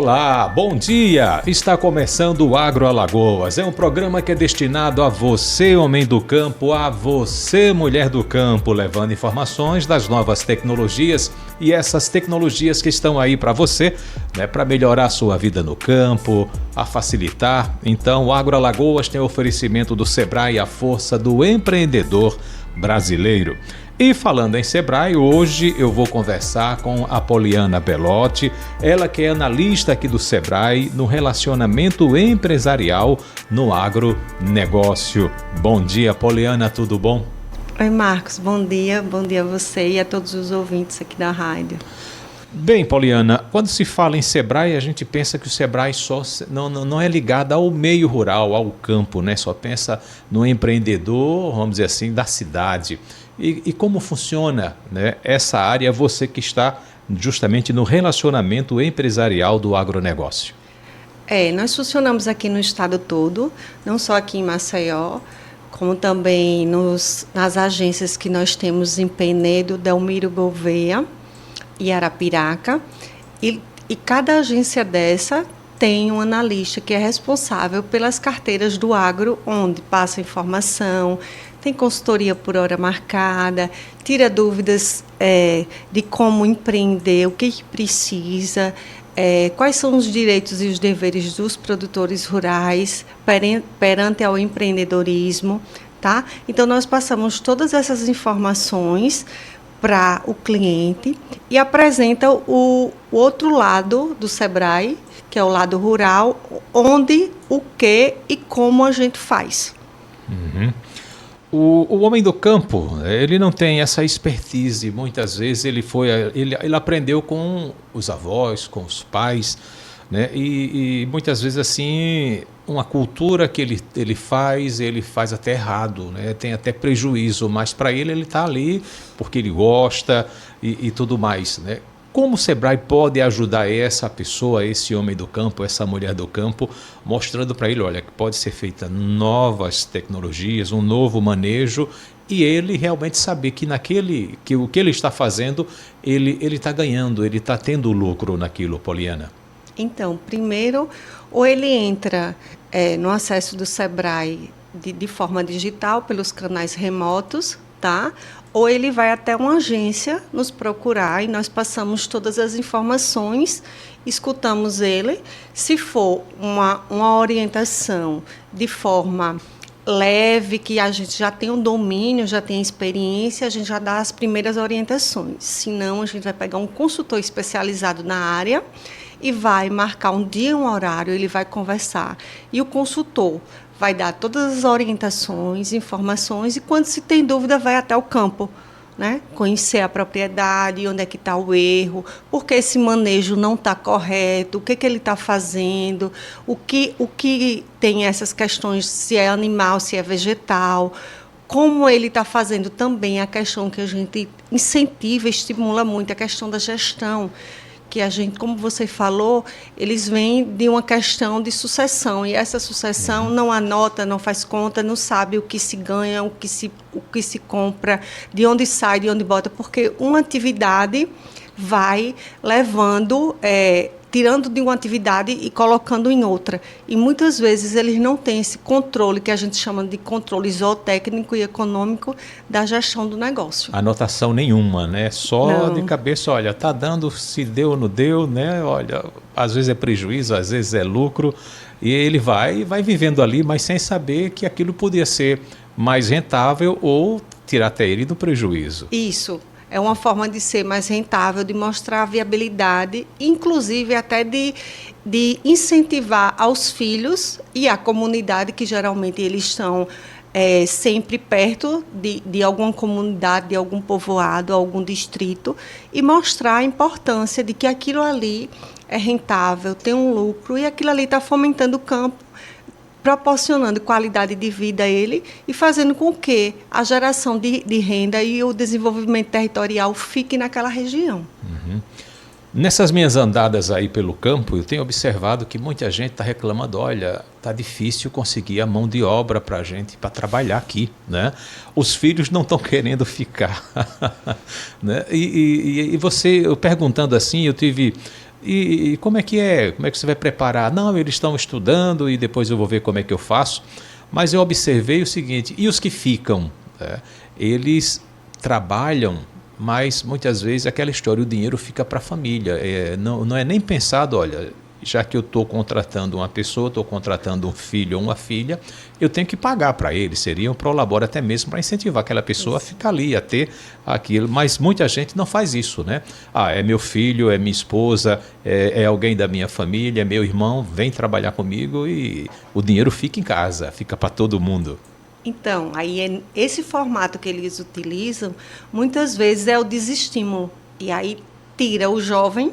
Olá, bom dia! Está começando o Agro Alagoas. É um programa que é destinado a você, homem do campo, a você, mulher do campo, levando informações das novas tecnologias e essas tecnologias que estão aí para você, né, para melhorar a sua vida no campo, a facilitar. Então, o Agro Alagoas tem oferecimento do Sebrae, a força do empreendedor brasileiro. E falando em Sebrae, hoje eu vou conversar com a Poliana Belotti, ela que é analista aqui do Sebrae no relacionamento empresarial no agronegócio. Bom dia, Poliana, tudo bom? Oi, Marcos, bom dia a você e a todos os ouvintes aqui da rádio. Bem, Poliana, quando se fala em Sebrae, a gente pensa que o Sebrae só não é ligado ao meio rural, ao campo, né? Só pensa no empreendedor, vamos dizer assim, da cidade. E como funciona, né, essa área, você que está justamente no relacionamento empresarial do agronegócio? Nós funcionamos aqui no estado todo, não só aqui em Maceió, como também nas agências que nós temos em Penedo, Delmiro Gouveia e Arapiraca. E cada agência dessa tem um analista que é responsável pelas carteiras do agro, onde passa informação, tem consultoria por hora marcada, tira dúvidas de como empreender, o que precisa, quais são os direitos e os deveres dos produtores rurais perante ao empreendedorismo, tá? Então, nós passamos todas essas informações para o cliente e apresenta o outro lado do Sebrae, que é o lado rural, onde, o que e como a gente faz. Uhum. O homem do campo, ele não tem essa expertise, muitas vezes ele aprendeu com os avós, com os pais, né? E muitas vezes assim, uma cultura que ele faz até errado, né? Tem até prejuízo, mas para ele está ali porque ele gosta e tudo mais, né? Como o Sebrae pode ajudar essa pessoa, esse homem do campo, essa mulher do campo, mostrando para ele, olha, que pode ser feita novas tecnologias, um novo manejo, e ele realmente saber que o que ele está fazendo, ele está ganhando, ele está tendo lucro naquilo, Poliana? Então, primeiro, ou ele entra no acesso do Sebrae de forma digital, pelos canais remotos, tá? Ou ele vai até uma agência nos procurar e nós passamos todas as informações, escutamos ele. Se for uma orientação de forma leve, que a gente já tem um domínio, já tem experiência, a gente já dá as primeiras orientações. Se não, a gente vai pegar um consultor especializado na área e vai marcar um dia, um horário, ele vai conversar. E o consultor vai dar todas as orientações, informações, e quando se tem dúvida, vai até o campo, né? Conhecer a propriedade, onde é que está o erro, por que esse manejo não está correto, o que ele está fazendo, o que tem essas questões, se é animal, se é vegetal, como ele está fazendo também a questão que a gente incentiva, estimula muito, a questão da gestão, que a gente, como você falou, eles vêm de uma questão de sucessão, e essa sucessão não anota, não faz conta, não sabe o que se ganha, o que se compra, de onde sai, de onde bota, porque uma atividade vai levando, tirando de uma atividade e colocando em outra. E muitas vezes eles não têm esse controle, que a gente chama de controle zootécnico e econômico da gestão do negócio. Anotação nenhuma, né? Só de cabeça, olha, tá dando, se deu ou não deu, né? Olha, às vezes é prejuízo, às vezes é lucro, e ele vai vivendo ali, mas sem saber que aquilo podia ser mais rentável ou tirar até ele do prejuízo. Isso. É uma forma de ser mais rentável, de mostrar a viabilidade, inclusive até de incentivar aos filhos e à comunidade, que geralmente eles estão sempre perto de alguma comunidade, de algum povoado, algum distrito, e mostrar a importância de que aquilo ali é rentável, tem um lucro, e aquilo ali está fomentando o campo, proporcionando qualidade de vida a ele e fazendo com que a geração de renda e o desenvolvimento territorial fique naquela região. Uhum. Nessas minhas andadas aí pelo campo, eu tenho observado que muita gente está reclamando, olha, está difícil conseguir a mão de obra para a gente, para trabalhar aqui, né? Os filhos não estão querendo ficar. Né? E você, eu perguntando assim, eu tive E como é que é? Como é que você vai preparar? Não, eles estão estudando e depois eu vou ver como é que eu faço. Mas eu observei o seguinte, e os que ficam? Eles trabalham, mas muitas vezes aquela história, o dinheiro fica para a família. Não é nem pensado, olha, já que eu estou contratando uma pessoa, estou contratando um filho ou uma filha, eu tenho que pagar para ele, seria um prolabore até mesmo para incentivar aquela pessoa a ficar ali, a ter aquilo, mas muita gente não faz isso, né? É meu filho, é minha esposa, é alguém da minha família, é meu irmão, vem trabalhar comigo e o dinheiro fica em casa, fica para todo mundo. Então, aí esse formato que eles utilizam, muitas vezes é o desestímulo, e aí tira o jovem,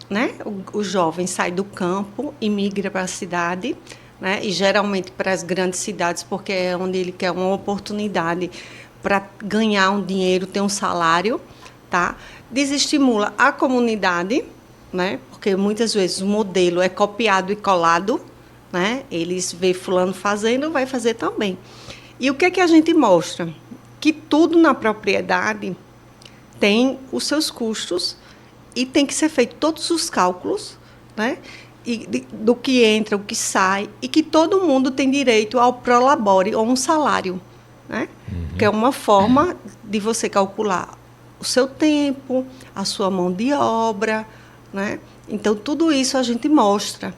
né? O jovem sai do campo e migra para a cidade, né? E geralmente para as grandes cidades, porque é onde ele quer uma oportunidade para ganhar um dinheiro, ter um salário, tá? Desestimula a comunidade, né? Porque muitas vezes o modelo é copiado e colado, né? Eles vê fulano fazendo, vai fazer também. E o que é que a gente mostra? Que tudo na propriedade tem os seus custos e tem que ser feito todos os cálculos, né? Do que entra, o que sai, e que todo mundo tem direito ao prolabore, ou um salário, né? Que é uma forma de você calcular o seu tempo, a sua mão de obra, né? Então, tudo isso a gente mostra.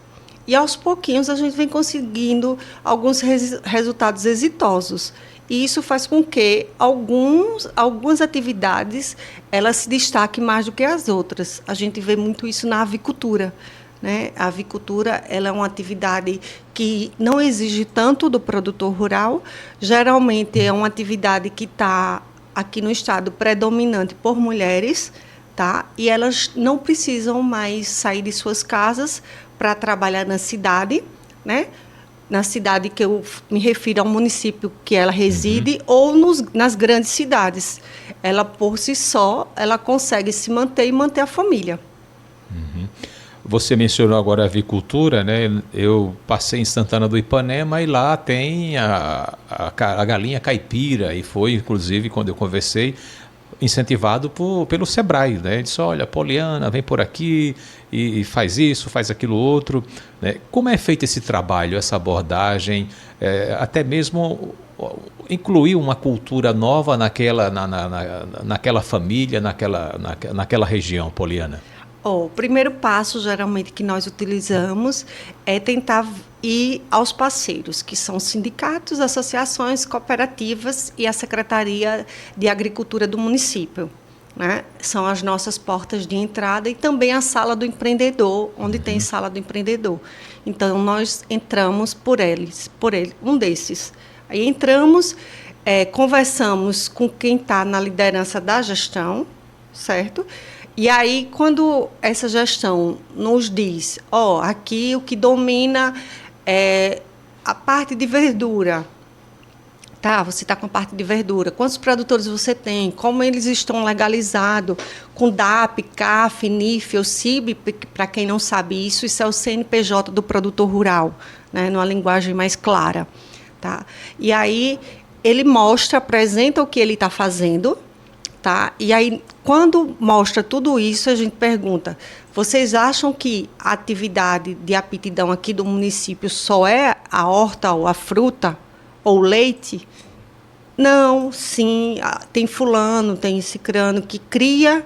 E, aos pouquinhos, a gente vem conseguindo alguns resultados exitosos. E isso faz com que algumas atividades elas se destaquem mais do que as outras. A gente vê muito isso na avicultura, né? A avicultura ela é uma atividade que não exige tanto do produtor rural. Geralmente é uma atividade que está aqui no estado predominante por mulheres, tá? E elas não precisam mais sair de suas casas para trabalhar na cidade, né? Na cidade que eu me refiro ao município que ela reside, ou nas grandes cidades. Ela, por si só, ela consegue se manter e manter a família. Você mencionou agora a avicultura, né? Eu passei em Santana do Ipanema e lá tem a galinha caipira, e foi, inclusive, quando eu conversei, incentivado pelo Sebrae, né? Ele disse, olha, Poliana, vem por aqui e faz isso, faz aquilo outro, né? Como é feito esse trabalho, essa abordagem, até mesmo incluir uma cultura nova naquela família, naquela região, Poliana? O primeiro passo, geralmente, que nós utilizamos é tentar ir aos parceiros, que são sindicatos, associações, cooperativas e a Secretaria de Agricultura do município, né? São as nossas portas de entrada, e também a sala do empreendedor, onde tem sala do empreendedor. Então, nós entramos por ele, um desses. Aí entramos, conversamos com quem está na liderança da gestão, certo? E aí, quando essa gestão nos diz, aqui o que domina é a parte de verdura, tá? Você está com a parte de verdura, quantos produtores você tem, como eles estão legalizados, com DAP, CAF, NIF, ou CIB, para quem não sabe isso é o CNPJ do produtor rural, né? Numa linguagem mais clara, tá? E aí, ele apresenta o que ele está fazendo, tá? E aí, quando mostra tudo isso, a gente pergunta, vocês acham que a atividade de aptidão aqui do município só é a horta ou a fruta ou o leite? Não, sim, tem fulano, tem cicrano que cria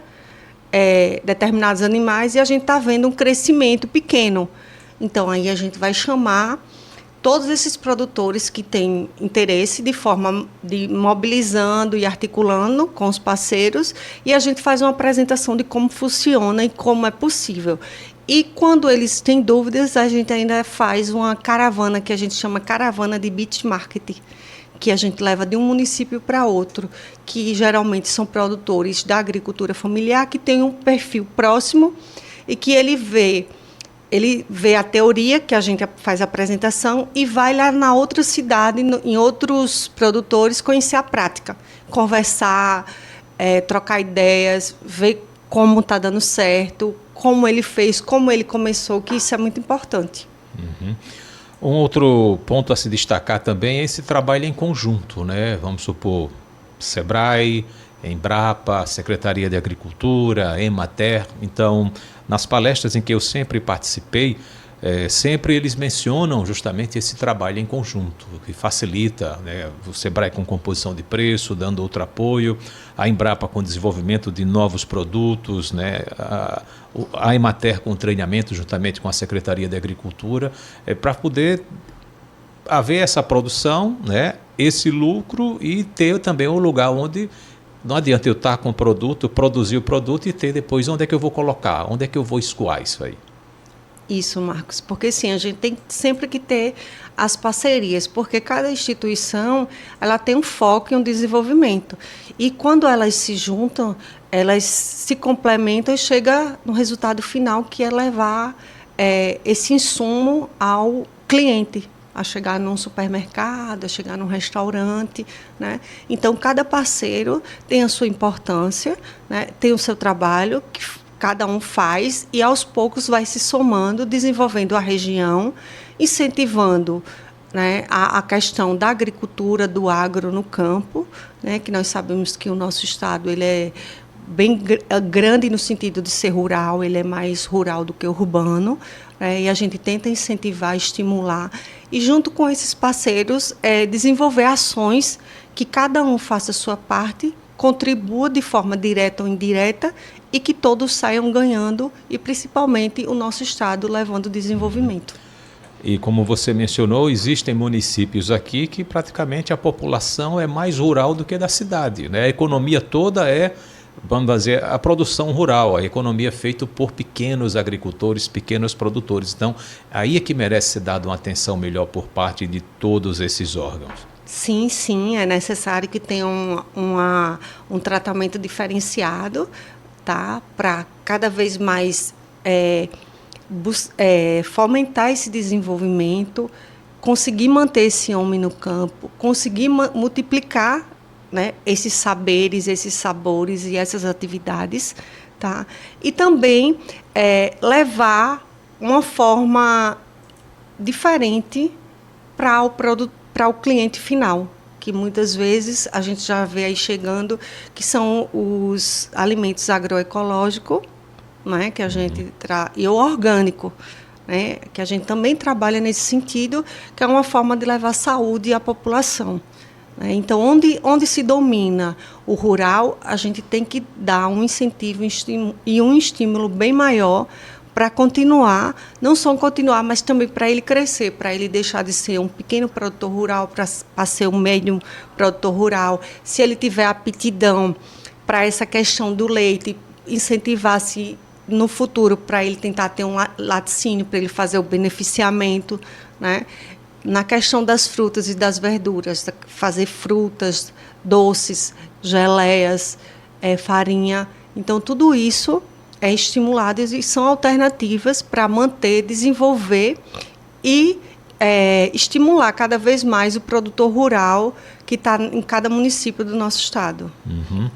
determinados animais, e a gente está vendo um crescimento pequeno. Então, aí a gente vai chamar todos esses produtores que têm interesse, de forma de mobilizando e articulando com os parceiros, e a gente faz uma apresentação de como funciona e como é possível. E quando eles têm dúvidas, a gente ainda faz uma caravana, que a gente chama caravana de beach market, que a gente leva de um município para outro, que geralmente são produtores da agricultura familiar, que tem um perfil próximo e que ele vê a teoria, que a gente faz a apresentação, e vai lá na outra cidade, em outros produtores, conhecer a prática, conversar, trocar ideias, ver como está dando certo, como ele fez, como ele começou, que isso é muito importante. Um outro ponto a se destacar também é esse trabalho em conjunto, né? Vamos supor, Sebrae Embrapa, Secretaria de Agricultura, Emater. Então, nas palestras em que eu sempre participei, sempre eles mencionam justamente esse trabalho em conjunto, que facilita, né, o Sebrae com composição de preço, dando outro apoio, a Embrapa com desenvolvimento de novos produtos, né, a Emater com treinamento juntamente com a Secretaria de Agricultura, para poder haver essa produção, né, esse lucro e ter também um lugar onde não adianta eu estar com o produto, produzir o produto e ter depois onde é que eu vou colocar, onde é que eu vou escoar isso aí. Isso, Marcos, porque sim, a gente tem sempre que ter as parcerias, porque cada instituição ela tem um foco e um desenvolvimento. E quando elas se juntam, elas se complementam e chega no resultado final, que é levar esse insumo ao cliente, a chegar num supermercado, a chegar num restaurante, né? Então, cada parceiro tem a sua importância, né? Tem o seu trabalho, que cada um faz, e aos poucos vai se somando, desenvolvendo a região, incentivando, né, a questão da agricultura, do agro no campo, né, que nós sabemos que o nosso estado ele é bem grande no sentido de ser rural, ele é mais rural do que urbano, e a gente tenta incentivar, estimular, e junto com esses parceiros, desenvolver ações que cada um faça a sua parte, contribua de forma direta ou indireta, e que todos saiam ganhando, e principalmente o nosso estado levando desenvolvimento. E como você mencionou, existem municípios aqui que praticamente a população é mais rural do que da cidade, né? A economia toda vamos dizer, a produção rural, a economia é feita por pequenos agricultores, pequenos produtores. Então, aí é que merece ser dada uma atenção melhor por parte de todos esses órgãos. Sim, sim, é necessário que tenha um tratamento diferenciado, tá? Para cada vez mais fomentar esse desenvolvimento, conseguir manter esse homem no campo, conseguir multiplicar, né, esses saberes, esses sabores e essas atividades, tá? E também levar uma forma diferente para o cliente final, que muitas vezes a gente já vê aí chegando, que são os alimentos agroecológicos, né, que a gente e o orgânico, né, que a gente também trabalha nesse sentido, que é uma forma de levar saúde à população. Então, onde se domina o rural, a gente tem que dar um incentivo e um estímulo bem maior para continuar, não só continuar, mas também para ele crescer, para ele deixar de ser um pequeno produtor rural para ser um médio produtor rural. Se ele tiver aptidão para essa questão do leite, incentivar-se no futuro para ele tentar ter um laticínio, para ele fazer o beneficiamento, né? Na questão das frutas e das verduras, fazer frutas, doces, geleias, farinha. Então, tudo isso é estimulado e são alternativas para manter, desenvolver e estimular cada vez mais o produtor rural que está em cada município do nosso estado. Uhum.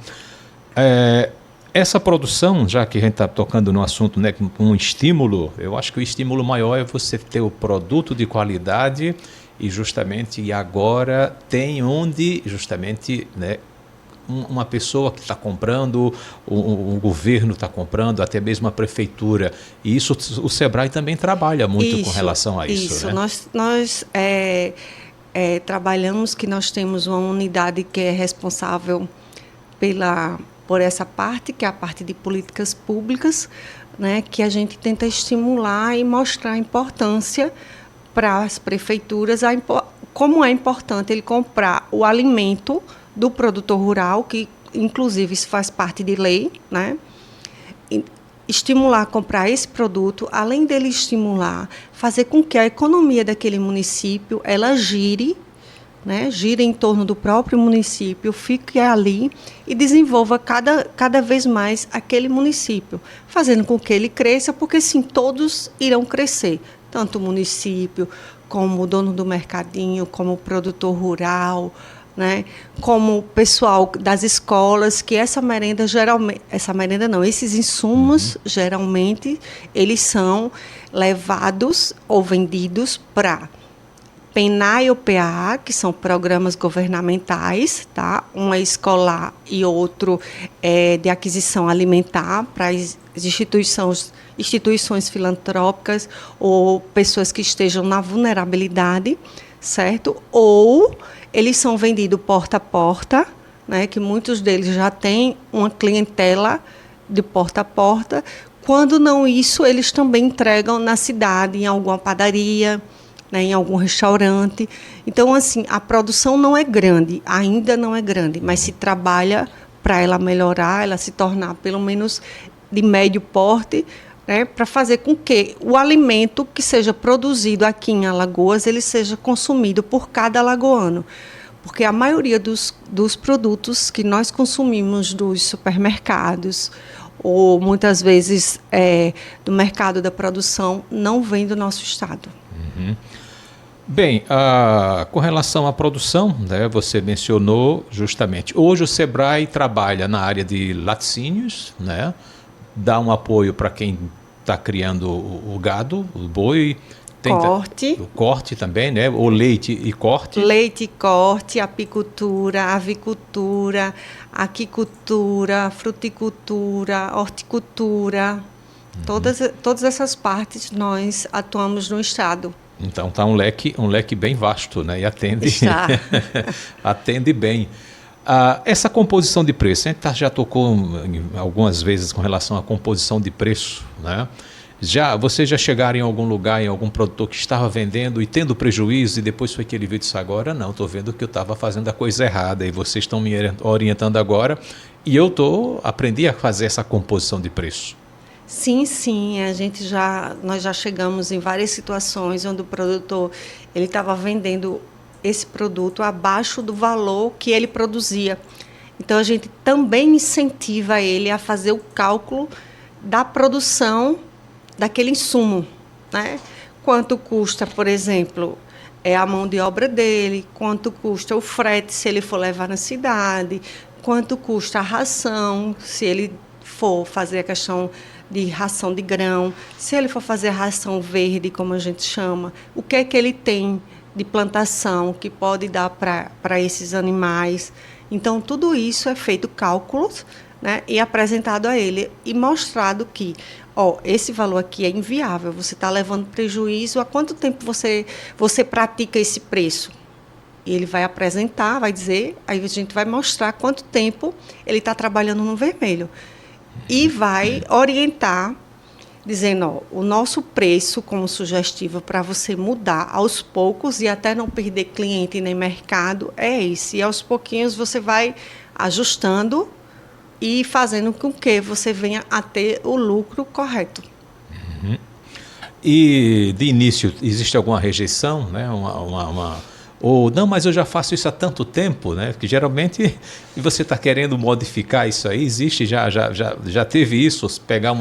Essa produção, já que a gente está tocando no assunto, né, com um estímulo, eu acho que o estímulo maior é você ter o produto de qualidade e agora tem onde, justamente, né, uma pessoa que está comprando, o governo está comprando, até mesmo a prefeitura. E isso o Sebrae também trabalha muito com relação a isso. Isso, né? Nós trabalhamos que nós temos uma unidade que é responsável por essa parte, que é a parte de políticas públicas, né, que a gente tenta estimular e mostrar a importância para as prefeituras, como é importante ele comprar o alimento do produtor rural, que inclusive isso faz parte de lei, né? Estimular a comprar esse produto, além dele estimular, fazer com que a economia daquele município ela gire, né, gira em torno do próprio município, fique ali e desenvolva cada vez mais aquele município, fazendo com que ele cresça, porque sim, todos irão crescer, tanto o município, como o dono do mercadinho, como o produtor rural, né, como o pessoal das escolas, que esses insumos, geralmente, eles são levados ou vendidos para PENAI ou PAA, que são programas governamentais, tá? Um é escolar e outro é de aquisição alimentar para as instituições filantrópicas ou pessoas que estejam na vulnerabilidade, certo? Ou eles são vendidos porta a porta, né? Que muitos deles já têm uma clientela de porta a porta. Quando não isso, eles também entregam na cidade, em alguma padaria, né, em algum restaurante. Então, assim, a produção não é grande, ainda não é grande, mas se trabalha para ela melhorar, ela se tornar pelo menos de médio porte, né, para fazer com que o alimento que seja produzido aqui em Alagoas, ele seja consumido por cada alagoano. Porque a maioria dos produtos que nós consumimos dos supermercados, ou muitas vezes do mercado da produção, não vem do nosso estado. Uhum. Bem, com relação à produção, né, você mencionou justamente, hoje o Sebrae trabalha na área de laticínios, né, dá um apoio para quem está criando o gado, o boi, Corte. O corte também, né, o leite e corte. Leite e corte, apicultura, avicultura, aquicultura, fruticultura, horticultura, todas essas partes nós atuamos no estado. Então está um leque bem vasto, né? E atende, atende bem. Essa composição de preço, a gente já tocou algumas vezes com relação à composição de preço, né? Vocês já chegaram em algum lugar, em algum produtor que estava vendendo e tendo prejuízo, e depois foi que ele viu e disse, agora não, estou vendo que eu estava fazendo a coisa errada e vocês estão me orientando agora e aprendi a fazer essa composição de preço. Sim, nós já chegamos em várias situações onde o produtor ele estava vendendo esse produto abaixo do valor que ele produzia. Então a gente também incentiva ele a fazer o cálculo da produção daquele insumo, né? Quanto custa, por exemplo, a mão de obra dele, quanto custa o frete se ele for levar na cidade, quanto custa a ração, se ele for fazer a questão de ração de grão, se ele for fazer ração verde, como a gente chama, o que é que ele tem de plantação que pode dar para esses animais. Então, tudo isso é feito cálculos, né, e apresentado a ele e mostrado que esse valor aqui é inviável, você está levando prejuízo, há quanto tempo você pratica esse preço? E ele vai apresentar, vai dizer, aí a gente vai mostrar quanto tempo ele está trabalhando no vermelho. E vai orientar, dizendo, o nosso preço como sugestivo para você mudar aos poucos e até não perder cliente nem mercado é esse. E aos pouquinhos você vai ajustando e fazendo com que você venha a ter o lucro correto. Uhum. E de início existe alguma rejeição, né? Ou não, mas eu já faço isso há tanto tempo, né? Porque geralmente você está querendo modificar isso aí, existe, já teve isso, pegar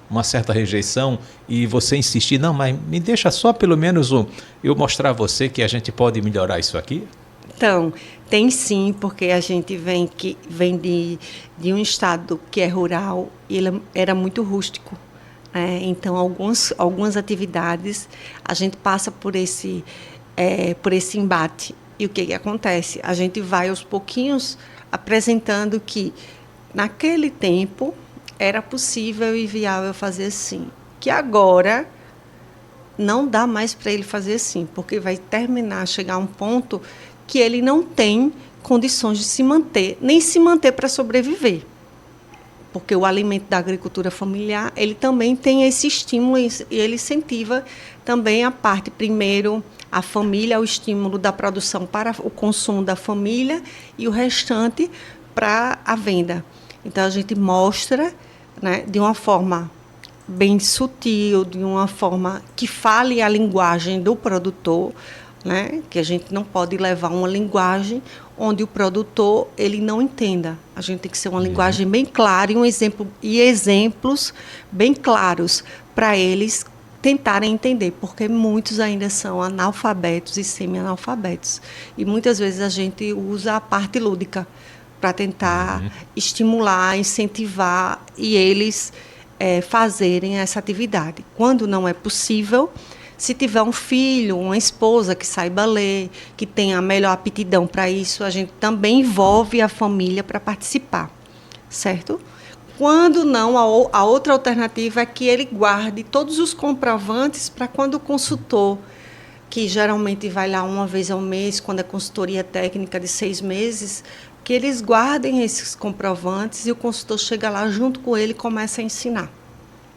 uma certa rejeição e você insistir, não, mas me deixa só pelo menos eu mostrar a você que a gente pode melhorar isso aqui? Então, tem sim, porque a gente vem de um estado que é rural e ele era muito rústico. Então, algumas atividades a gente passa por esse embate. E o que acontece? A gente vai aos pouquinhos apresentando que naquele tempo era possível e viável fazer assim, que agora não dá mais para ele fazer assim, porque vai chegar a um ponto que ele não tem condições de se manter, nem se manter para sobreviver. Porque o alimento da agricultura familiar, ele também tem esse estímulo e ele incentiva também a parte, primeiro, a família, o estímulo da produção para o consumo da família e o restante para a venda. Então, a gente mostra, né, de uma forma bem sutil, de uma forma que fale a linguagem do produtor, né, que a gente não pode levar uma linguagem onde o produtor ele não entenda. A gente tem que ser uma linguagem bem clara e exemplos bem claros para eles tentarem entender, porque muitos ainda são analfabetos e semi-analfabetos. E muitas vezes a gente usa a parte lúdica para tentar estimular, incentivar e eles fazerem essa atividade. Quando não é possível, Se tiver um filho, uma esposa que saiba ler, que tenha a melhor aptidão para isso, a gente também envolve a família para participar, certo? Quando não, a outra alternativa é que ele guarde todos os comprovantes para quando o consultor, que geralmente vai lá uma vez ao mês, quando é consultoria técnica de 6 meses, que eles guardem esses comprovantes e o consultor chega lá junto com ele e começa a ensinar,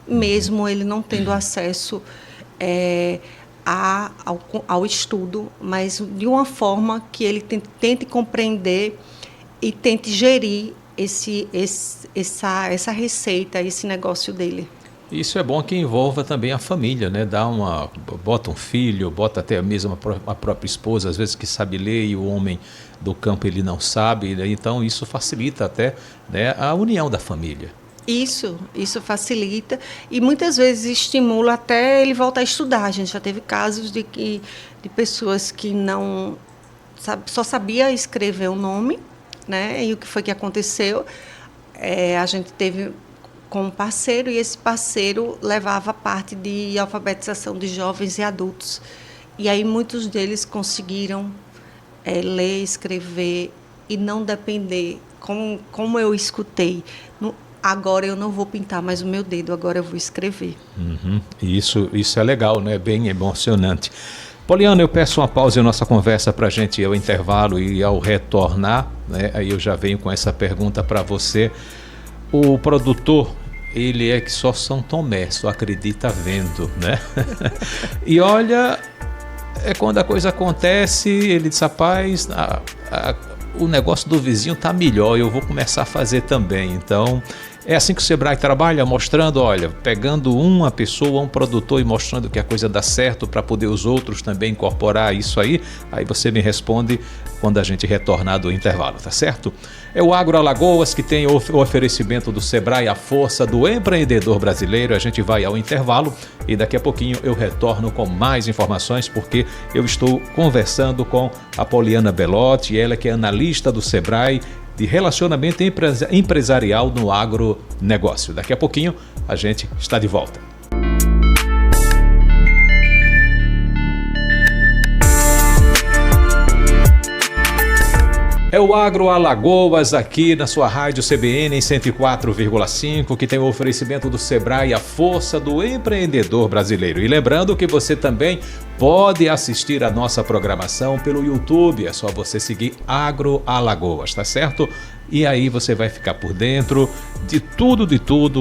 mesmo ele não tendo acesso ao estudo, mas de uma forma que ele tente compreender e tente gerir essa receita, esse negócio dele. Isso é bom que envolva também a família, né? Bota um filho, bota até mesmo a própria esposa, às vezes que sabe ler e o homem do campo ele não sabe, né? Então isso facilita até, né, a união da família. Isso facilita e muitas vezes estimula até ele voltar a estudar. A gente já teve casos de pessoas que não só sabia escrever o nome, né? E o que foi que aconteceu? A gente teve com um parceiro e esse parceiro levava a parte de alfabetização de jovens e adultos. E aí muitos deles conseguiram ler, escrever e não depender, como eu escutei, agora eu não vou pintar mais o meu dedo, agora eu vou escrever. Uhum. Isso é legal, né? Bem emocionante. Poliana, eu peço uma pausa em nossa conversa para a gente ir ao intervalo e ao retornar, né, aí eu já venho com essa pergunta para você. O produtor, ele é que só São Tomé, só acredita vendo, né? E olha, quando a coisa acontece, ele diz, rapaz, o negócio do vizinho tá melhor, eu vou começar a fazer também. Então, é assim que o Sebrae trabalha, mostrando, olha, pegando uma pessoa, um produtor e mostrando que a coisa dá certo para poder os outros também incorporar isso aí. Aí você me responde quando a gente retornar do intervalo, tá certo? É o Agro Alagoas que tem o oferecimento do Sebrae, a força do empreendedor brasileiro. A gente vai ao intervalo e daqui a pouquinho eu retorno com mais informações, porque eu estou conversando com a Poliana Bellotti, ela que é analista do Sebrae de relacionamento empresarial no agronegócio. Daqui a pouquinho a gente está de volta. É o Agro Alagoas aqui na sua rádio CBN em 104,5, que tem o oferecimento do Sebrae, a força do empreendedor brasileiro. E lembrando que você também pode assistir a nossa programação pelo YouTube, é só você seguir Agro Alagoas, tá certo? E aí você vai ficar por dentro de tudo,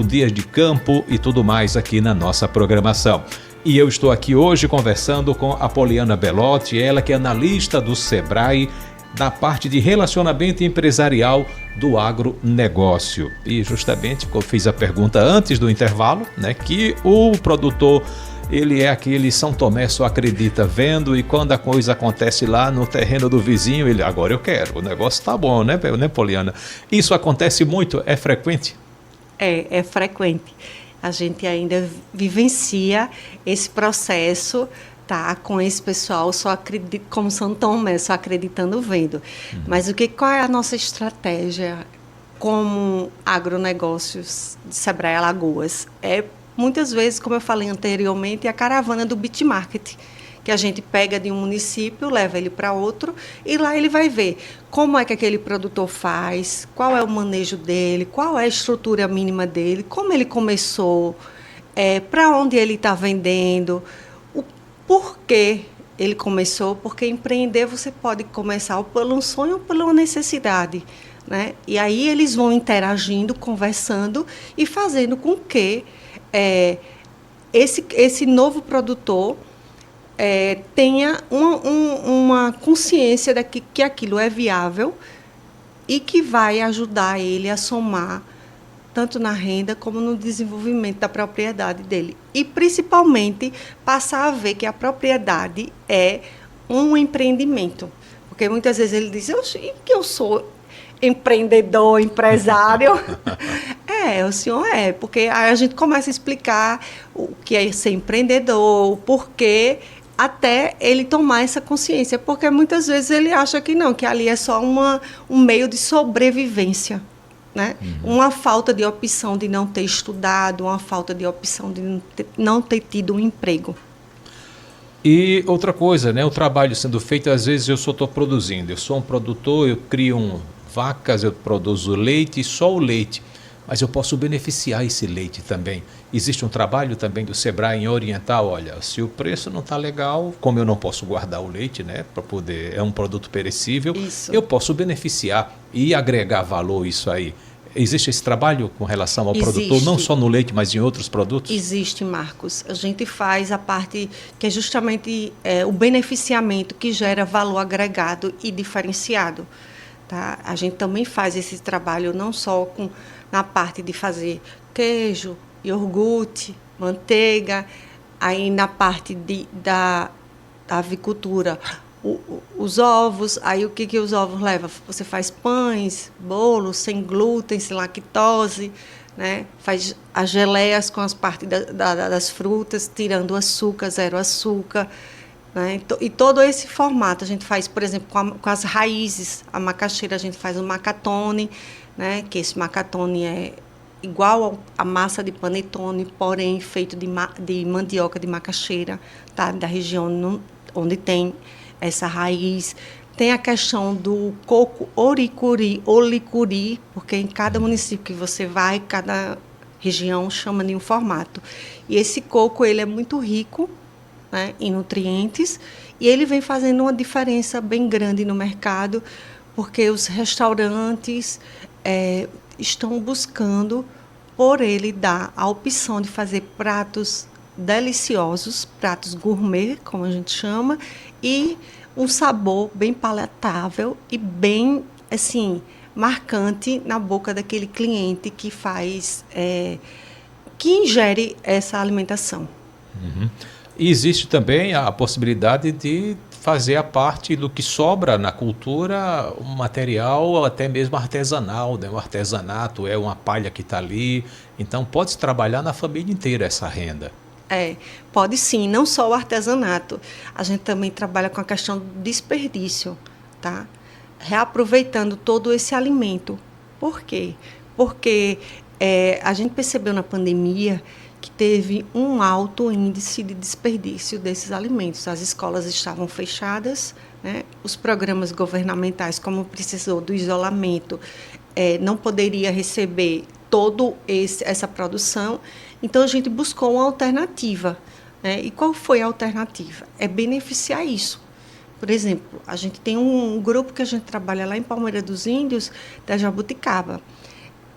dias de campo e tudo mais aqui na nossa programação. E eu estou aqui hoje conversando com a Poliana Bellotti, ela que é analista do Sebrae, da parte de relacionamento empresarial do agronegócio. E justamente, como eu fiz a pergunta antes do intervalo, né, que o produtor, ele é aquele São Tomé, só acredita vendo, e quando a coisa acontece lá no terreno do vizinho, ele, agora eu quero, o negócio tá bom, né, Poliana? Isso acontece muito, é frequente? É frequente. A gente ainda vivencia esse processo, tá, com esse pessoal só acredita, como São Tomé, só acreditando vendo. Mas qual é a nossa estratégia como agronegócios de Sebrae Alagoas? Muitas vezes, como eu falei anteriormente, a caravana do Beat Market, que a gente pega de um município, leva ele para outro, e lá ele vai ver como é que aquele produtor faz, qual é o manejo dele, qual é a estrutura mínima dele, como ele começou, para onde ele está vendendo, por que ele começou, porque empreender você pode começar ou pelo um sonho ou pela necessidade, né? E aí eles vão interagindo, conversando e fazendo com que esse novo produtor tenha uma consciência de que aquilo é viável e que vai ajudar ele a somar tanto na renda como no desenvolvimento da propriedade dele. E, principalmente, passar a ver que a propriedade é um empreendimento. Porque muitas vezes ele diz, eu sou empreendedor, empresário. O senhor porque aí a gente começa a explicar o que é ser empreendedor, o porquê, até ele tomar essa consciência. Porque muitas vezes ele acha que não, que ali é só um meio de sobrevivência. Né? Uma falta de opção de não ter estudado, uma falta de opção de não ter tido um emprego. E outra coisa, né, o trabalho sendo feito, às vezes eu só estou produzindo. Eu sou um produtor, eu crio vacas, eu produzo leite, só o leite. Mas eu posso beneficiar esse leite também. Existe um trabalho também do Sebrae em orientar, olha, se o preço não está legal, como eu não posso guardar o leite, né, para poder, é um produto perecível, Isso. eu posso beneficiar e agregar valor isso aí. Existe esse trabalho com relação ao produtor, não só no leite, mas em outros produtos? Existe, Marcos. A gente faz a parte que é justamente o beneficiamento que gera valor agregado e diferenciado. Tá? A gente também faz esse trabalho não só na parte de fazer queijo, iogurte, manteiga, aí na parte da avicultura, os ovos, aí o que os ovos levam? Você faz pães, bolos sem glúten, sem lactose, né? Faz as geleias com as partes das frutas, tirando o açúcar, zero açúcar. Né? E todo esse formato a gente faz, por exemplo, com as raízes. A macaxeira a gente faz o macatone, né? Que esse macatone é igual a massa de panetone, porém feito de mandioca de macaxeira, tá? Da região onde tem essa raiz. Tem a questão do coco oricuri, ou licuri, porque em cada município que você vai, cada região chama de um formato. E esse coco ele é muito rico, né, em nutrientes, e ele vem fazendo uma diferença bem grande no mercado, porque os restaurantes estão buscando por ele dar a opção de fazer pratos deliciosos, pratos gourmet, como a gente chama, e um sabor bem palatável e bem, assim, marcante na boca daquele cliente que que ingere essa alimentação. Uhum. E existe também a possibilidade de fazer a parte do que sobra na cultura, um material até mesmo artesanal, né? O artesanato é uma palha que está ali, então pode-se trabalhar na família inteira essa renda. Pode sim, não só o artesanato. A gente também trabalha com a questão do desperdício, tá? Reaproveitando todo esse alimento. Por quê? Porque a gente percebeu na pandemia que teve um alto índice de desperdício desses alimentos. As escolas estavam fechadas, né? Os programas governamentais, como precisou do isolamento, não poderia receber toda essa produção. Então, a gente buscou uma alternativa. Né? E qual foi a alternativa? É beneficiar isso. Por exemplo, a gente tem um grupo que a gente trabalha lá em Palmeira dos Índios, da jabuticaba.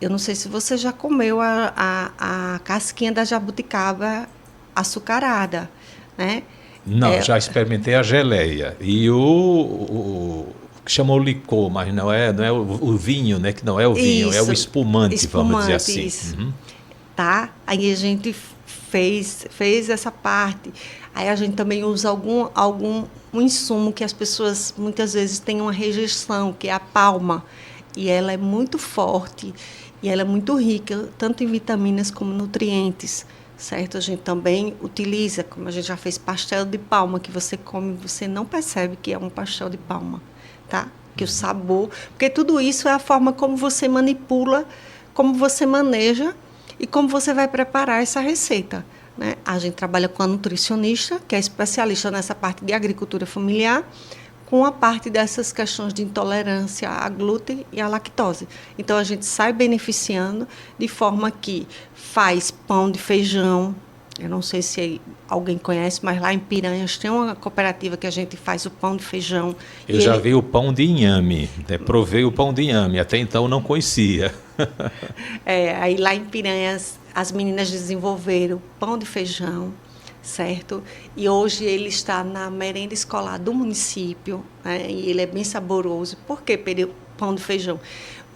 Eu não sei se você já comeu a casquinha da jabuticaba açucarada, né? Não, já experimentei a geleia e o que chamou licor, mas não é o vinho, né? Que não é o vinho, Isso, é o espumante, vamos dizer assim. Isso. Uhum. Tá? Aí a gente fez essa parte. Aí a gente também usa algum insumo que as pessoas muitas vezes têm uma rejeição, que é a palma. E ela é muito forte e ela é muito rica, tanto em vitaminas como nutrientes, certo? A gente também utiliza, como a gente já fez pastel de palma, que você come, você não percebe que é um pastel de palma, tá? Que o sabor, porque tudo isso é a forma como você manipula, como você maneja e como você vai preparar essa receita. Né? A gente trabalha com a nutricionista, que é especialista nessa parte de agricultura familiar, com a parte dessas questões de intolerância a glúten e a lactose. Então, a gente sai beneficiando de forma que faz pão de feijão. Eu não sei se alguém conhece, mas lá em Piranhas tem uma cooperativa que a gente faz o pão de feijão. Eu já vi o pão de inhame, né? Provei o pão de inhame, até então não conhecia. Aí lá em Piranhas, as meninas desenvolveram pão de feijão, certo? E hoje ele está na merenda escolar do município, né? E ele é bem saboroso. Por que pão de feijão?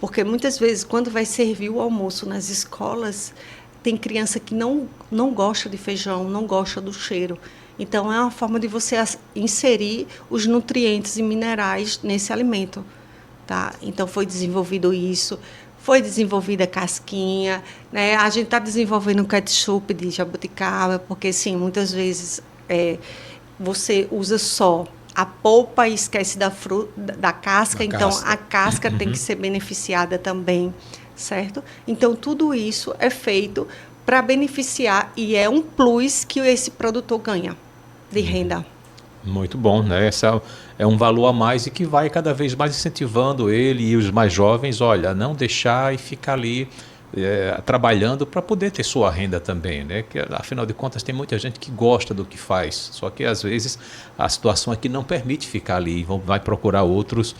Porque muitas vezes, quando vai servir o almoço nas escolas, tem criança que não gosta de feijão, não gosta do cheiro. Então, é uma forma de você inserir os nutrientes e minerais nesse alimento. Tá? Então, foi desenvolvido isso. Foi desenvolvida a casquinha, né? A gente está desenvolvendo um ketchup de jabuticaba, porque, sim, muitas vezes você usa só a polpa e esquece da casca, então a casca tem que ser beneficiada também, certo? Então, tudo isso é feito para beneficiar e é um plus que esse produtor ganha de renda. Muito bom, né? Essa é um valor a mais e que vai cada vez mais incentivando ele e os mais jovens, olha, não deixar e ficar ali trabalhando para poder ter sua renda também, né? Que afinal de contas tem muita gente que gosta do que faz, só que às vezes a situação aqui não permite ficar ali, vai procurar outros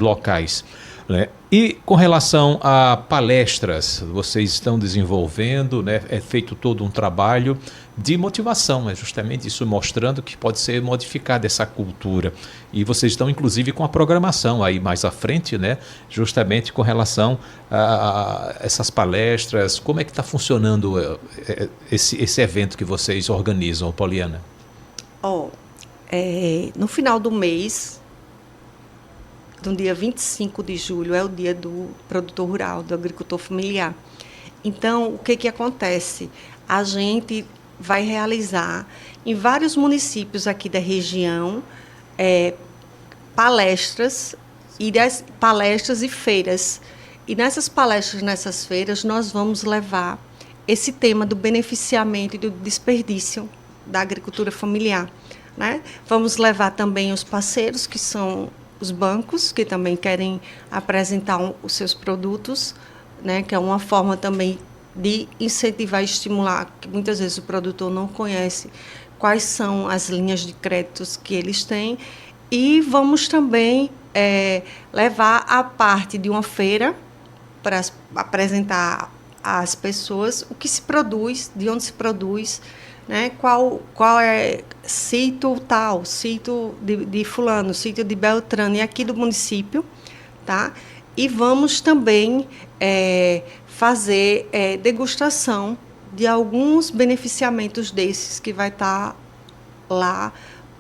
locais, né? E com relação a palestras, vocês estão desenvolvendo, né? É feito todo um trabalho de motivação, é justamente isso, mostrando que pode ser modificada essa cultura. E vocês estão, inclusive, com a programação aí mais à frente, né? Justamente com relação a essas palestras. Como é que está funcionando esse evento que vocês organizam, Poliana? No final do mês, no dia 25 de julho, é o dia do produtor rural, do agricultor familiar. Então, o que acontece? A gente vai realizar em vários municípios aqui da região palestras e feiras. E nessas palestras, nessas feiras, nós vamos levar esse tema do beneficiamento e do desperdício da agricultura familiar, né? Vamos levar também os parceiros, que são os bancos, que também querem apresentar os seus produtos, né? Que é uma forma também de incentivar e estimular, que muitas vezes o produtor não conhece quais são as linhas de créditos que eles têm. E vamos também levar a parte de uma feira para apresentar às pessoas o que se produz, de onde se produz, né? Qual é sítio tal, sítio de fulano, sítio de Beltrano, e aqui do município, tá? E vamos também fazer degustação de alguns beneficiamentos desses que vai estar lá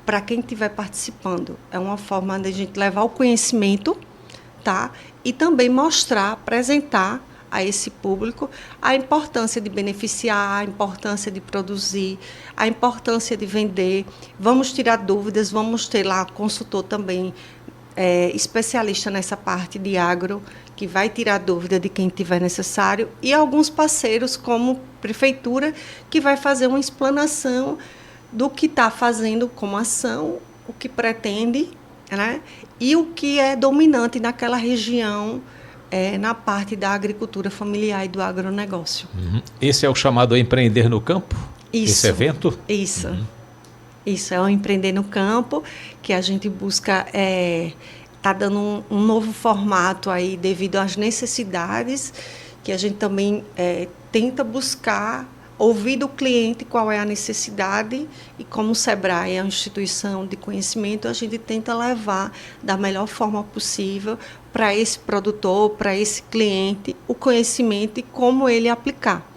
para quem estiver participando. É uma forma de a gente levar o conhecimento, tá? E também mostrar, apresentar a esse público a importância de beneficiar, a importância de produzir, a importância de vender. Vamos tirar dúvidas, vamos ter lá consultor também especialista nessa parte de agro, que vai tirar dúvida de quem tiver necessário, e alguns parceiros, como prefeitura, que vai fazer uma explanação do que está fazendo como ação, o que pretende, né? E o que é dominante naquela região, na parte da agricultura familiar e do agronegócio. Uhum. Esse é o chamado Empreender no Campo? Isso. Esse evento? Isso. Uhum. Isso, é o Empreender no Campo, que a gente busca, está dando um novo formato aí devido às necessidades, que a gente também tenta buscar ouvir do cliente qual é a necessidade, e como o SEBRAE é uma instituição de conhecimento, a gente tenta levar da melhor forma possível para esse produtor, para esse cliente, o conhecimento e como ele aplicar.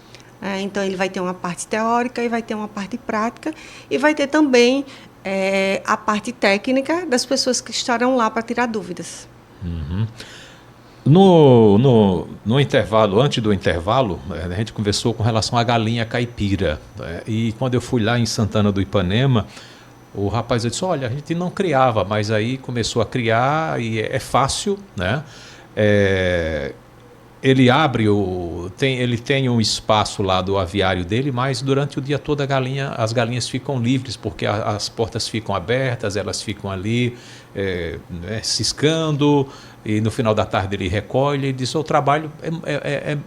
Então, ele vai ter uma parte teórica e vai ter uma parte prática, e vai ter também a parte técnica das pessoas que estarão lá para tirar dúvidas. Uhum. No intervalo, antes do intervalo, a gente conversou com relação à galinha caipira. E quando eu fui lá em Santana do Ipanema, o rapaz disse, olha, a gente não criava, mas aí começou a criar e é fácil, né? Ele ele tem um espaço lá do aviário dele, mas durante o dia todo as galinhas ficam livres, porque as portas ficam abertas, elas ficam ali ciscando, e no final da tarde ele recolhe e diz, o trabalho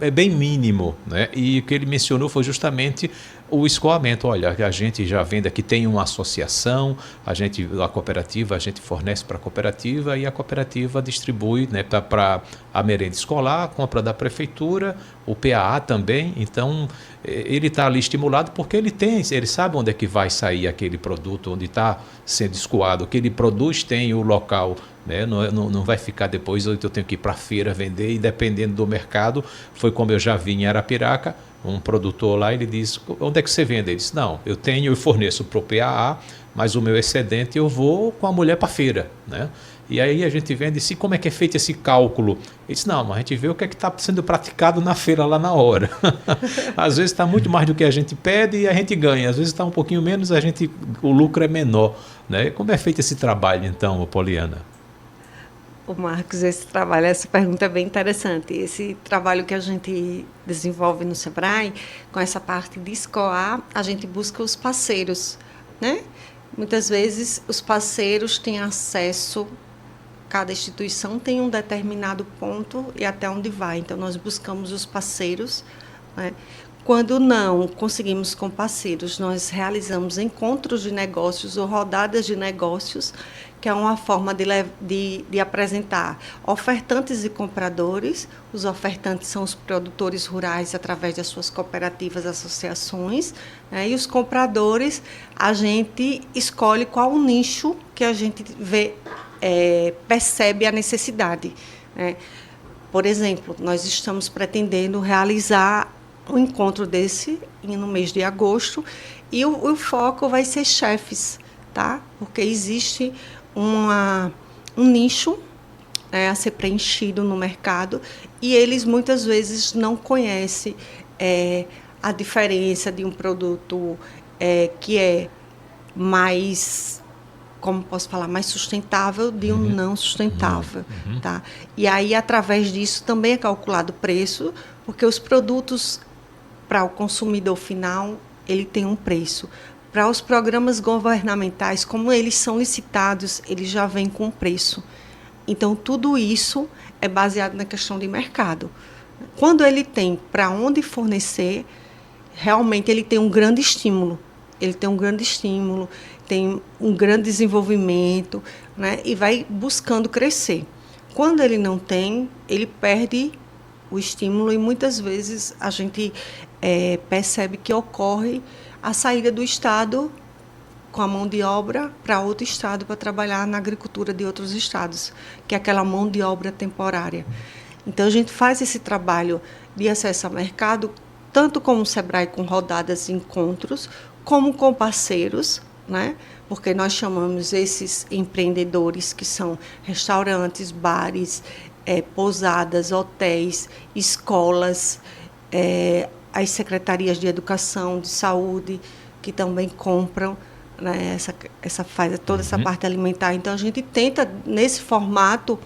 é bem mínimo, né? E o que ele mencionou foi justamente o escoamento. Olha, a gente já vende aqui, tem uma associação, a cooperativa, a gente fornece para a cooperativa e a cooperativa distribui, né, para a merenda escolar, compra da prefeitura, o PAA também. Então, ele está ali estimulado porque ele sabe onde é que vai sair aquele produto, onde está sendo escoado, o que ele produz tem o local, né? Não vai ficar depois, eu tenho que ir para a feira vender, e dependendo do mercado, foi como eu já vi em Arapiraca, um produtor lá, ele diz, onde é que você vende? Ele disse, não, eu forneço para o PAA, mas o meu excedente eu vou com a mulher para a feira, né? E aí a gente vende, e como é que é feito esse cálculo? Ele disse, não, mas a gente vê o que é que está sendo praticado na feira lá na hora. Às vezes está muito mais do que a gente pede e a gente ganha, às vezes está um pouquinho menos, o lucro é menor, né? Como é feito esse trabalho então, Poliana? O Marcos, essa pergunta é bem interessante. Esse trabalho que a gente desenvolve no SEBRAE, com essa parte de escoar, a gente busca os parceiros, né? Muitas vezes os parceiros têm acesso, cada instituição tem um determinado ponto e até onde vai. Então, nós buscamos os parceiros, né? Quando não conseguimos com parceiros, nós realizamos encontros de negócios ou rodadas de negócios, que é uma forma de apresentar ofertantes e compradores. Os ofertantes são os produtores rurais através das suas cooperativas, associações, né? E os compradores, a gente escolhe qual o nicho que a gente vê, percebe a necessidade, né? Por exemplo, nós estamos pretendendo realizar um encontro desse no mês de agosto e o foco vai ser chefes, tá? Porque existe um nicho, né, a ser preenchido no mercado e eles muitas vezes não conhecem a diferença de um produto que é mais, como posso falar, mais sustentável de um não sustentável. Tá? E aí, através disso, também é calculado o preço, porque os produtos, para o consumidor final, ele tem um preço. Para os programas governamentais, como eles são licitados, eles já vêm com preço. Então, tudo isso é baseado na questão de mercado. Quando ele tem para onde fornecer, realmente ele tem um grande estímulo. Tem um grande desenvolvimento, né? E vai buscando crescer. Quando ele não tem, ele perde o estímulo e muitas vezes a gente percebe que ocorre a saída do Estado com a mão de obra para outro Estado para trabalhar na agricultura de outros estados, que é aquela mão de obra temporária. Então, a gente faz esse trabalho de acesso ao mercado, tanto com o SEBRAE, com rodadas e encontros, como com parceiros, né? Porque nós chamamos esses empreendedores que são restaurantes, bares, pousadas, hotéis, escolas, as secretarias de educação, de saúde, que também compram, né, faz toda essa parte alimentar. Então, a gente tenta, nesse formato,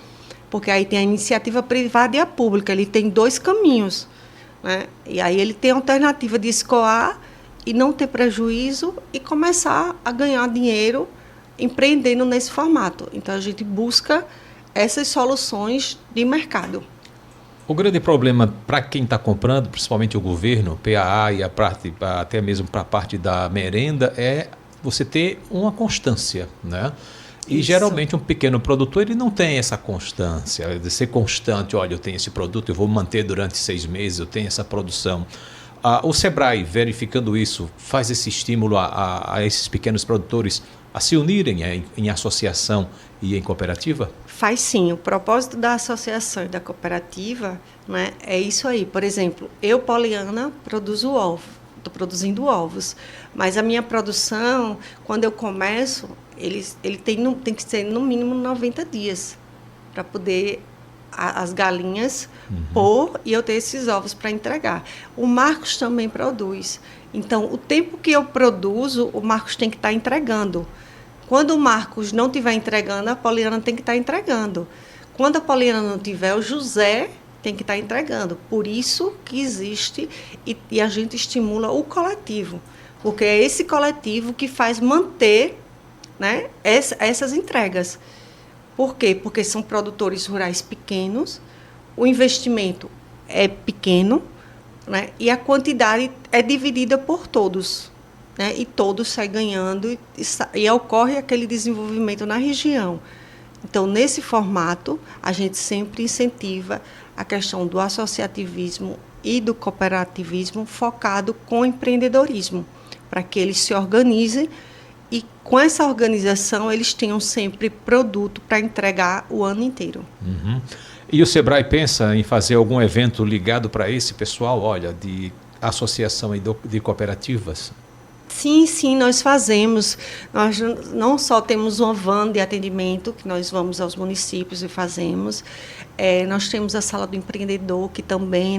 porque aí tem a iniciativa privada e a pública, ele tem 2 caminhos, né? E aí ele tem a alternativa de escoar e não ter prejuízo e começar a ganhar dinheiro empreendendo nesse formato. Então, a gente busca essas soluções de mercado. O grande problema para quem está comprando, principalmente o governo, PAA e até mesmo para a parte da merenda, é você ter uma constância, né? E Isso. Geralmente um pequeno produtor ele não tem essa constância, de ser constante. Olha, eu tenho esse produto, eu vou manter durante 6 meses, eu tenho essa produção. O SEBRAE, verificando isso, faz esse estímulo a esses pequenos produtores a se unirem em associação e em cooperativa? Faz sim. O propósito da associação e da cooperativa, né, é isso aí. Por exemplo, eu, Poliana, produzo ovo. Estou produzindo ovos. Mas a minha produção, quando eu começo, ele tem que ser no mínimo 90 dias para poder as galinhas pôr e eu ter esses ovos para entregar. O Marcos também produz. Então, o tempo que eu produzo, o Marcos tem que estar entregando. Quando o Marcos não estiver entregando, a Poliana tem que estar entregando. Quando a Poliana não tiver, o José tem que estar entregando. Por isso que existe e a gente estimula o coletivo. Porque é esse coletivo que faz manter, né, essas entregas. Por quê? Porque são produtores rurais pequenos, o investimento é pequeno, né, e a quantidade é dividida por todos, né, e todos saem ganhando e ocorre aquele desenvolvimento na região. Então, nesse formato, a gente sempre incentiva a questão do associativismo e do cooperativismo focado com o empreendedorismo, para que eles se organizem e, com essa organização, eles tenham sempre produto para entregar o ano inteiro. E o SEBRAE pensa em fazer algum evento ligado para esse pessoal, olha, de associação e de cooperativas? Sim, nós fazemos. Nós não só temos uma van de atendimento, que nós vamos aos municípios e fazemos, nós temos a Sala do Empreendedor, que também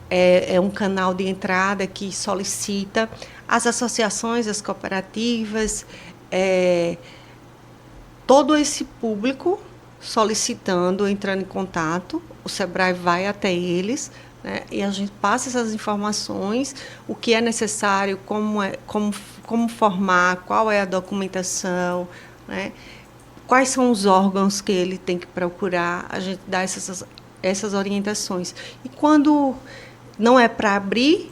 é um canal de entrada que solicita as associações, as cooperativas, todo esse público solicitando, entrando em contato, o SEBRAE vai até eles, né, e a gente passa essas informações, o que é necessário, como como formar, qual é a documentação, né? Quais são os órgãos que ele tem que procurar, a gente dá essas orientações. E quando não é para abrir,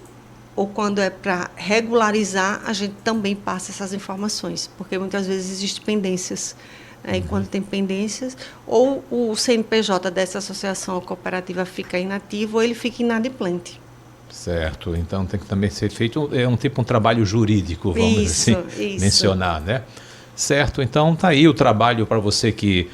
ou quando é para regularizar, a gente também passa essas informações, porque muitas vezes existem pendências. E quando tem pendências, ou o CNPJ dessa associação ou cooperativa fica inativo, ou ele fica inadimplente. Certo, então tem que também ser feito um trabalho jurídico, vamos mencionar, né? Certo, então tá aí o trabalho para você que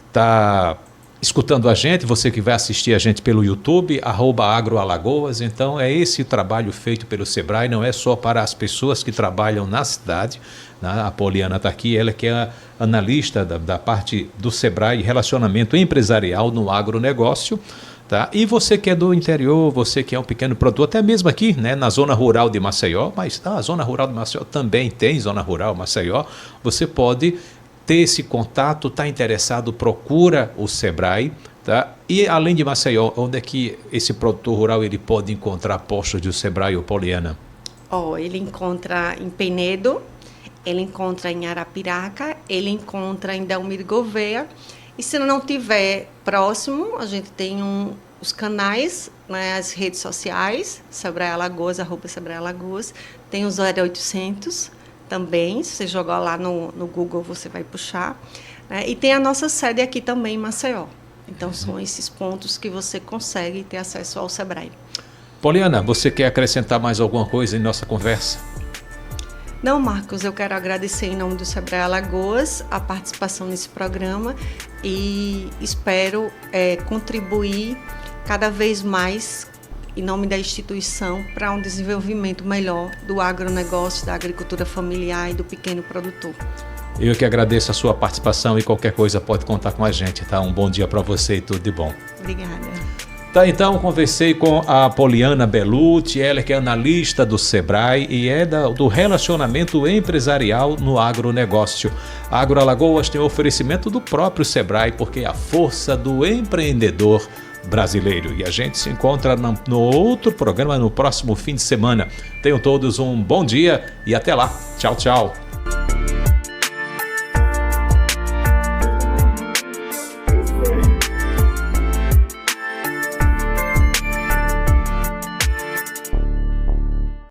está escutando a gente, você que vai assistir a gente pelo YouTube, @agroalagoas. Então é esse trabalho feito pelo Sebrae, não é só para as pessoas que trabalham na cidade, né? A Poliana está aqui, ela que é a analista da parte do Sebrae, relacionamento empresarial no agronegócio. Tá? E você que é do interior, você que é um pequeno produtor, até mesmo aqui, né, na zona rural de Maceió, mas a zona rural de Maceió também tem zona rural Maceió, você pode ter esse contato, está interessado, procura o Sebrae. Tá? E além de Maceió, onde é que esse produtor rural ele pode encontrar postos de Sebrae ou Poliana? Ele encontra em Penedo, ele encontra em Arapiraca, ele encontra em Delmiro Gouveia. E se não tiver próximo, a gente tem os canais, né, as redes sociais, Sebrae Alagoas, @Sebrae Alagoas, tem o 0800 também, se você jogar lá no Google você vai puxar, né, e tem a nossa sede aqui também em Maceió. Então são esses pontos que você consegue ter acesso ao Sebrae. Poliana, você quer acrescentar mais alguma coisa em nossa conversa? Não, Marcos, eu quero agradecer em nome do Sebrae Alagoas a participação nesse programa e espero contribuir cada vez mais em nome da instituição para um desenvolvimento melhor do agronegócio, da agricultura familiar e do pequeno produtor. Eu que agradeço a sua participação e qualquer coisa pode contar com a gente, tá? Um bom dia para você e tudo de bom. Obrigada. Tá, então conversei com a Poliana Bellucci, ela que é analista do Sebrae e é do relacionamento empresarial no agronegócio. A AgroAlagoas tem oferecimento do próprio Sebrae, porque é a força do empreendedor brasileiro. E a gente se encontra no outro programa no próximo fim de semana. Tenham todos um bom dia e até lá. Tchau, tchau.